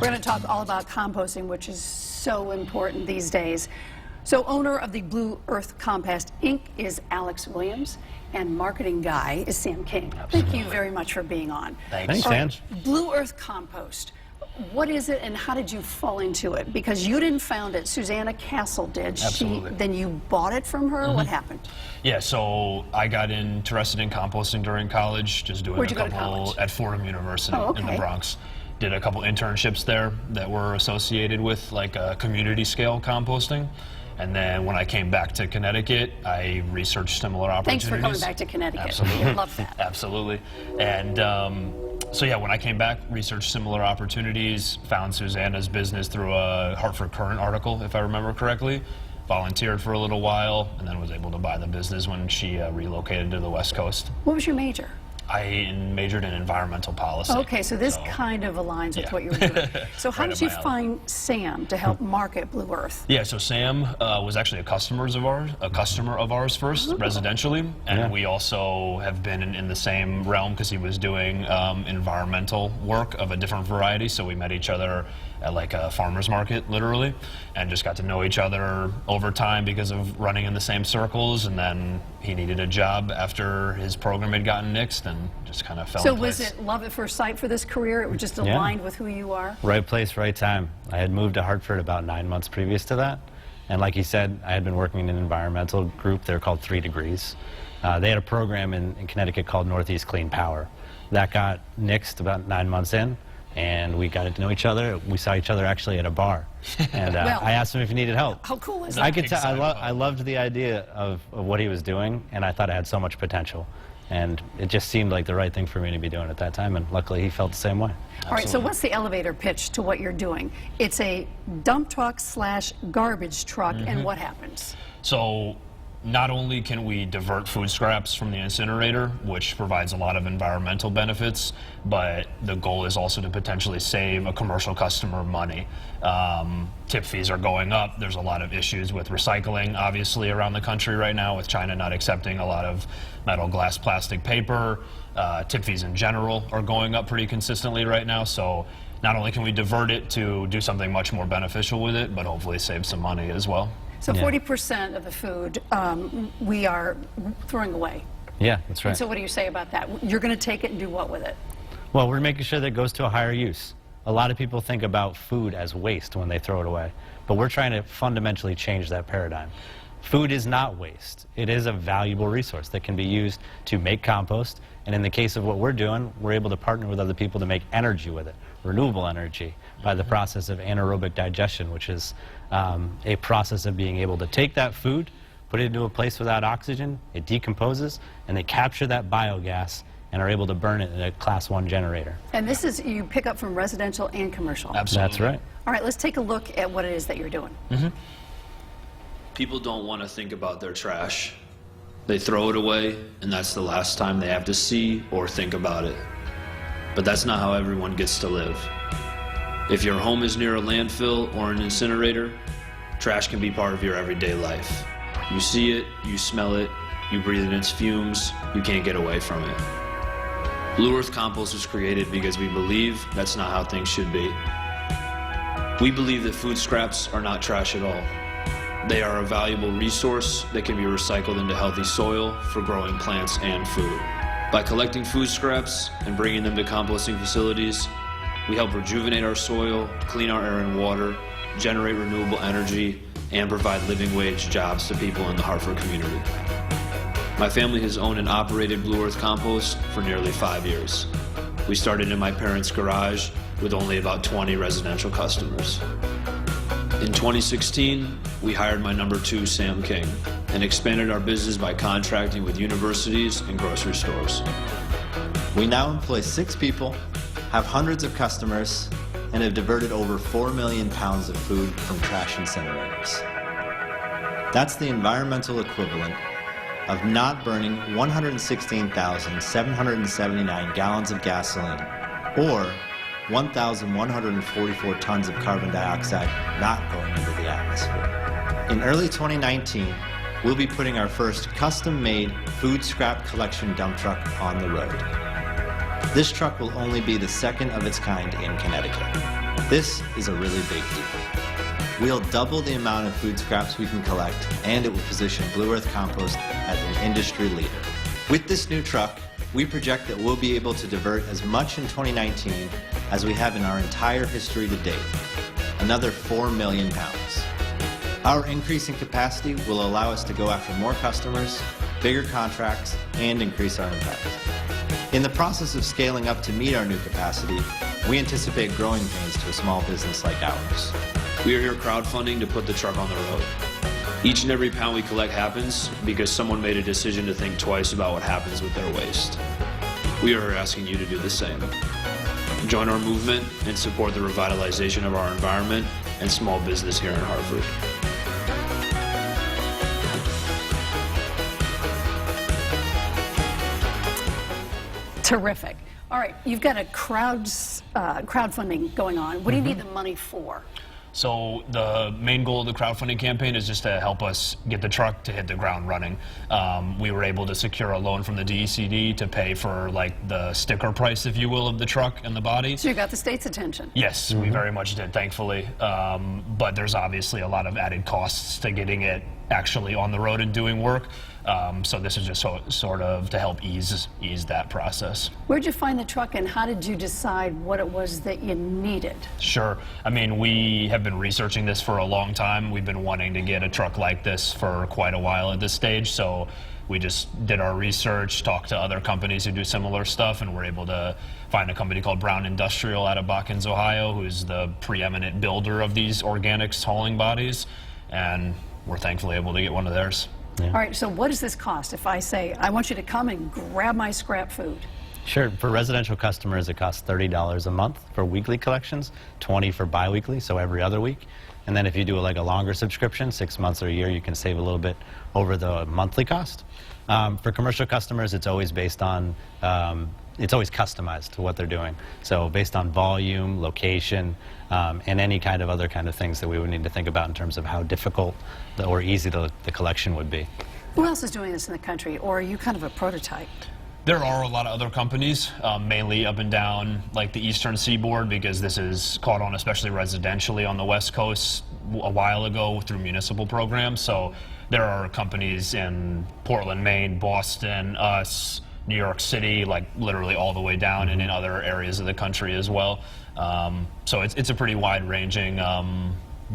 We're going to talk all about composting, which is so important these days. So owner of the Blue Earth Compost, Inc. is Alex Williams, and marketing guy is Sam King. Absolutely. Thank you very much for being on. Thanks, Sam. Blue Earth Compost. What is it and how did you fall into it? Because you didn't found it, Susanna Castle did. Absolutely. Then you bought it from her? What happened? Yeah, so I got interested in composting during college, just doing Where'd a you go to couple college? at Fordham University Oh, okay. in the Bronx. Did a couple internships there that were associated with like community scale composting. And then when I came back to Connecticut, I researched similar opportunities. Thanks for coming back to Connecticut. Absolutely. I love that. Absolutely. And so yeah, when I came back, researched similar opportunities, found Susanna's business through a Hartford Courant article, if I remember correctly. Volunteered for a little while, and then was able to buy the business when she relocated to the West Coast. What was your major? I majored in environmental policy. Okay, so this kind of aligns with what you were doing. So how Right did up you my alley. find Sam to help market Blue Earth? Yeah, so Sam was actually a customer of ours first, residentially, and we also have been in the same realm because he was doing environmental work of a different variety. So we met each other at like a farmer's market, literally, and just got to know each other over time because of running in the same circles. And then he needed a job after his program had gotten nixed, and just kind of fell So in place. was it love at first sight for this career? It was just aligned with who you are? Right place, right time. I had moved to Hartford about 9 months previous to that. And like you said, I had been working in an environmental group. They're called 3 Degrees. They had a program in Connecticut called Northeast Clean Power. That got nixed about 9 months in, and we got to know each other. We saw each other actually at a bar. And Well, I asked him if he needed help. How cool is I that? could tell, I loved the idea of what he was doing, and I thought it had so much potential. And it just seemed like the right thing for me to be doing at that time, and luckily he felt the same way. All right, so what's the elevator pitch to what you're doing? It's a dump truck / garbage truck, and what happens? So not only can we divert food scraps from the incinerator, which provides a lot of environmental benefits, but the goal is also to potentially save a commercial customer money. Tip fees are going up. There's a lot of issues with recycling, obviously, around the country right now, with China not accepting a lot of metal, glass, plastic, paper. Tip fees in general are going up pretty consistently right now. So not only can we divert it to do something much more beneficial with it, but hopefully save some money as well. So 40% of the food we are throwing away. Yeah, that's right. And so what do you say about that? You're going to take it and do what with it? Well, we're making sure that it goes to a higher use. A lot of people think about food as waste when they throw it away, but we're trying to fundamentally change that paradigm. Food is not waste. It is a valuable resource that can be used to make compost, and in the case of what we're doing, we're able to partner with other people to make energy with it, renewable energy, by the process of anaerobic digestion, which is a process of being able to take that food, put it into a place without oxygen, it decomposes, and they capture that biogas and are able to burn it in a Class 1 generator. And this is, you pick up from residential and commercial. Absolutely. That's right. All right, let's take a look at what it is that you're doing. People don't want to think about their trash. They throw it away, and that's the last time they have to see or think about it. But that's not how everyone gets to live. If your home is near a landfill or an incinerator, trash can be part of your everyday life. You see it, you smell it, you breathe in its fumes, you can't get away from it. Blue Earth Compost was created because we believe that's not how things should be. We believe that food scraps are not trash at all. They are a valuable resource that can be recycled into healthy soil for growing plants and food. By collecting food scraps and bringing them to composting facilities, we help rejuvenate our soil, clean our air and water, generate renewable energy, and provide living wage jobs to people in the Hartford community. My family has owned and operated Blue Earth Compost for nearly 5 years. We started in my parents' garage with only about 20 residential customers. In 2016, we hired my number 2, Sam King, and expanded our business by contracting with universities and grocery stores. We now employ 6 people, have hundreds of customers, and have diverted over 4 million pounds of food from trash incinerators. That's the environmental equivalent of not burning 116,779 gallons of gasoline, or 1,144 tons of carbon dioxide not going into the atmosphere. In early 2019, we'll be putting our first custom-made food scrap collection dump truck on the road. This truck will only be the second of its kind in Connecticut. This is a really big deal. We'll double the amount of food scraps we can collect, and it will position Blue Earth Compost as an industry leader. With this new truck, we project that we'll be able to divert as much in 2019 as we have in our entire history to date, another 4 million pounds. Our increase in capacity will allow us to go after more customers, bigger contracts, and increase our impact. In the process of scaling up to meet our new capacity, we anticipate growing pains to a small business like ours. We are here crowdfunding to put the truck on the road. Each and every pound we collect happens because someone made a decision to think twice about what happens with their waste. We are asking you to do the same. Join our movement and support the revitalization of our environment and small business here in Hartford. Terrific. All right, you've got a crowdfunding going on. What do you need the money for? So the main goal of the crowdfunding campaign is just to help us get the truck to hit the ground running. We were able to secure a loan from the DECD to pay for like the sticker price, if you will, of the truck and the body. So you got the state's attention. Yes, we very much did, thankfully. But there's obviously a lot of added costs to getting it actually on the road and doing work. So this is just sort of to help ease that process. Where'd you find the truck, and how did you decide what it was that you needed? Sure. I mean, we have been researching this for a long time. We've been wanting to get a truck like this for quite a while at this stage. So we just did our research, talked to other companies who do similar stuff, and we're able to find a company called Brown Industrial out of Botkins, Ohio, who's the preeminent builder of these organics hauling bodies. And we're thankfully able to get one of theirs. Yeah. All right, so what does this cost if I say, I want you to come and grab my scrap food? Sure. For residential customers, it costs $30 a month for weekly collections, $20 for biweekly, so every other week. And then if you do like a longer subscription, 6 months or a year, you can save a little bit over the monthly cost. For commercial customers, it's always based on, it's always customized to what they're doing. So based on volume, location, and any kind of other kind of things that we would need to think about in terms of how difficult or easy the collection would be. Who else is doing this in the country, or are you kind of a prototype? There are a lot of other companies, mainly up and down like the eastern seaboard, because this is caught on especially residentially on the West Coast a while ago through municipal programs. So there are companies in Portland, Maine, Boston, us, New York City, like literally all the way down, and in other areas of the country as well. So it's a pretty wide-ranging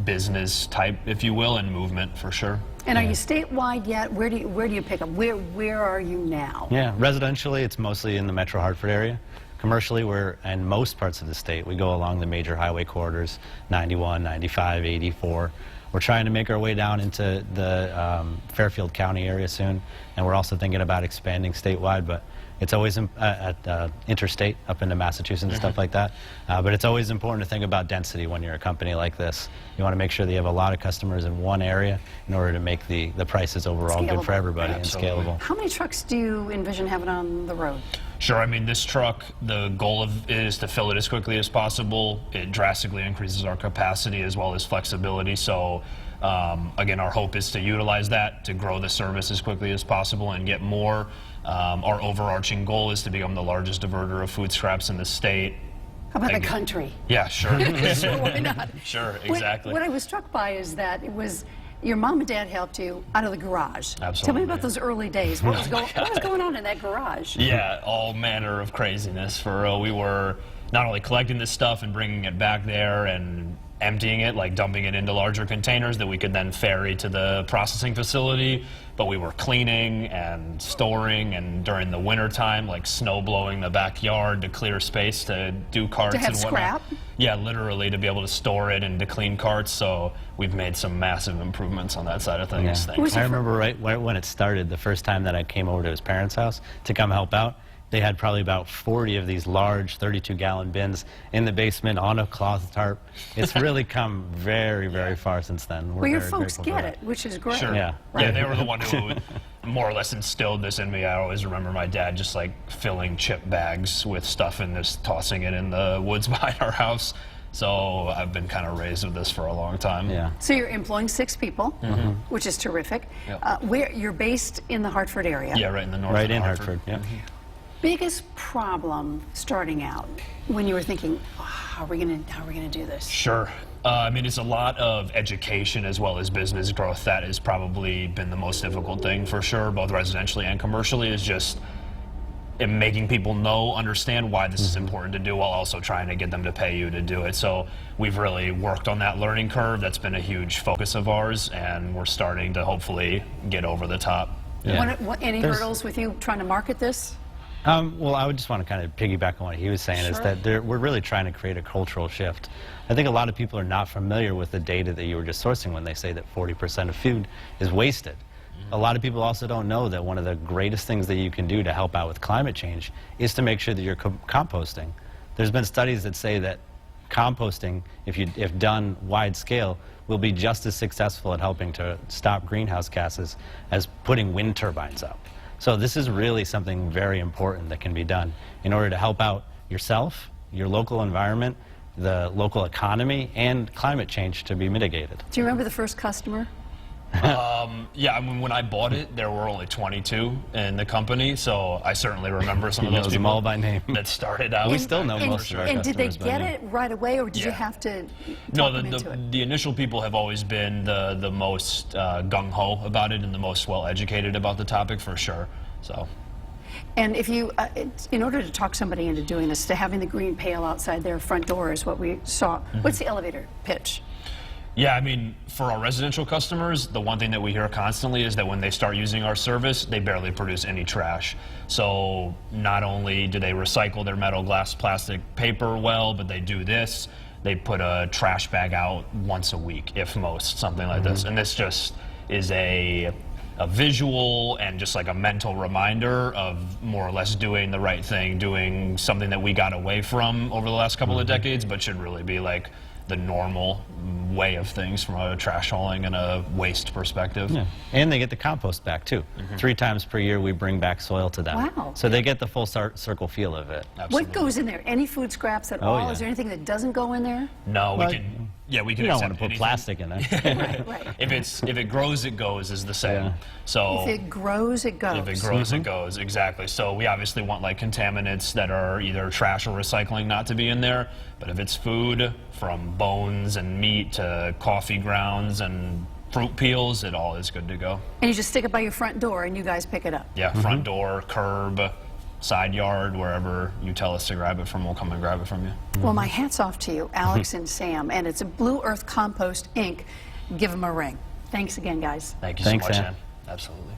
business type, if you will, and movement for sure. And are you statewide yet? Where do you pick up? Where are you now? Yeah, residentially, it's mostly in the Metro Hartford area. Commercially, we're in most parts of the state. We go along the major highway corridors, 91, 95, 84. We're trying to make our way down into the Fairfield County area soon, and we're also thinking about expanding statewide, but it's always at interstate up into Massachusetts and stuff like that. But it's always important to think about density when you're a company like this. You want to make sure that you have a lot of customers in one area in order to make the prices overall good for everybody and scalable. How many trucks do you envision having on the road? Sure. I mean, this truck, the goal of it is to fill it as quickly as possible. It drastically increases our capacity as well as flexibility. So, again, our hope is to utilize that to grow the service as quickly as possible and get more. Our overarching goal is to become the largest diverter of food scraps in the state. How about the country? Yeah, sure. Sure, why not? Sure, exactly. What I was struck by is that it was your mom and dad helped you out of the garage. Absolutely. Tell me about those early days. What was going on in that garage? Yeah, all manner of craziness. For real, we were not only collecting this stuff and bringing it back there and emptying it, like dumping it into larger containers that we could then ferry to the processing facility, but we were cleaning and storing, and during the winter time, like snow blowing the backyard to clear space to do carts and whatnot. Scrap? Yeah, literally to be able to store it and to clean carts. So we've made some massive improvements on that side of things. Yeah. I remember right when it started, the first time that I came over to his parents' house to come help out, they had probably about 40 of these large 32-gallon bins in the basement on a cloth tarp. It's really come very, very far since then. Well, your folks get it, which is great. Sure. Yeah. Right. Yeah, they were the one who more or less instilled this in me. I always remember my dad just like filling chip bags with stuff and just tossing it in the woods behind our house. So I've been kind of raised with this for a long time. Yeah. So you're employing 6 people, which is terrific. Yep. Where you're based in the Hartford area? Yeah, right in the north. Right of in Hartford. Yeah. biggest problem starting out when you were thinking, oh, how are we going to do this? Sure. I mean, it's a lot of education as well as business growth. That has probably been the most difficult thing for sure, both residentially and commercially, is just in making people understand why this is important to do while also trying to get them to pay you to do it. So we've really worked on that learning curve. That's been a huge focus of ours, and we're starting to hopefully get over the top. Yeah. Any hurdles with you trying to market this? Well, I would just want to kind of piggyback on what he was saying, is that we're really trying to create a cultural shift. I think a lot of people are not familiar with the data that you were just sourcing when they say that 40% of food is wasted. A lot of people also don't know that one of the greatest things that you can do to help out with climate change is to make sure that you're composting. There's been studies that say that composting, if done wide scale, will be just as successful at helping to stop greenhouse gases as putting wind turbines up. So this is really something very important that can be done in order to help out yourself, your local environment, the local economy, and climate change to be mitigated. Do you remember the first customer? Yeah, I mean, when I bought it, there were only 22 in the company, so I certainly remember some of those knows people them all by name. that started out. We still know most of our And did they customers by get name. it right away, or did you Yeah. have to No, talk them into it? the initial people have always been the most gung-ho about it and the most well-educated about the topic, for sure. So. And if you, in order to talk somebody into doing this, to having the green pail outside their front door is what we saw. What's the elevator pitch? Yeah, I mean, for our residential customers, the one thing that we hear constantly is that when they start using our service, they barely produce any trash. So not only do they recycle their metal, glass, plastic, paper well, but they do this. They put a trash bag out once a week, if most, something like this. And this just is a visual and just like a mental reminder of more or less doing the right thing, doing something that we got away from over the last couple of decades, but should really be like the normal way of things from a trash hauling and a waste perspective. Yeah. And they get the compost back too. 3 times per year we bring back soil to them. Wow. So they get the full circle feel of it. Absolutely. What goes in there? Any food scraps at Oh, all? yeah. Is there anything that doesn't go in there? No, Well, we can. Yeah, we can. You don't accept want to put anything. plastic in it. Right. If it grows, it goes is the saying. Yeah. So If it grows, it goes. if it grows, it goes, exactly. So we obviously want like contaminants that are either trash or recycling not to be in there. But if it's food, from bones and meat to coffee grounds and fruit peels, it all is good to go. And you just stick it by your front door and you guys pick it up. Yeah, front door, curb, side yard, wherever you tell us to grab it from, we'll come and grab it from you. Well, my hat's off to you, Alex and Sam. And it's a Blue Earth Compost, Inc. Give them a ring. Thanks again, guys. Thank you Thanks, so much, Sam. Ann. Absolutely.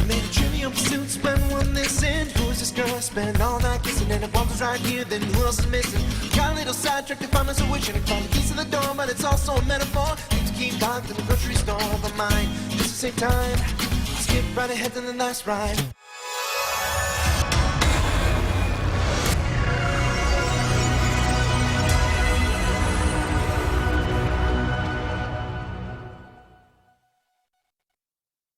Made a trivial pursuit, spend one this in. Who is this girl? Spend all night kissing, and if one was right here, then who else is missing? Got a little sidetracked to find myself wishing I found the keys to the door, but it's also a metaphor. Need to keep locked in the grocery store, but mine just to save time. Skip right ahead to the last ride.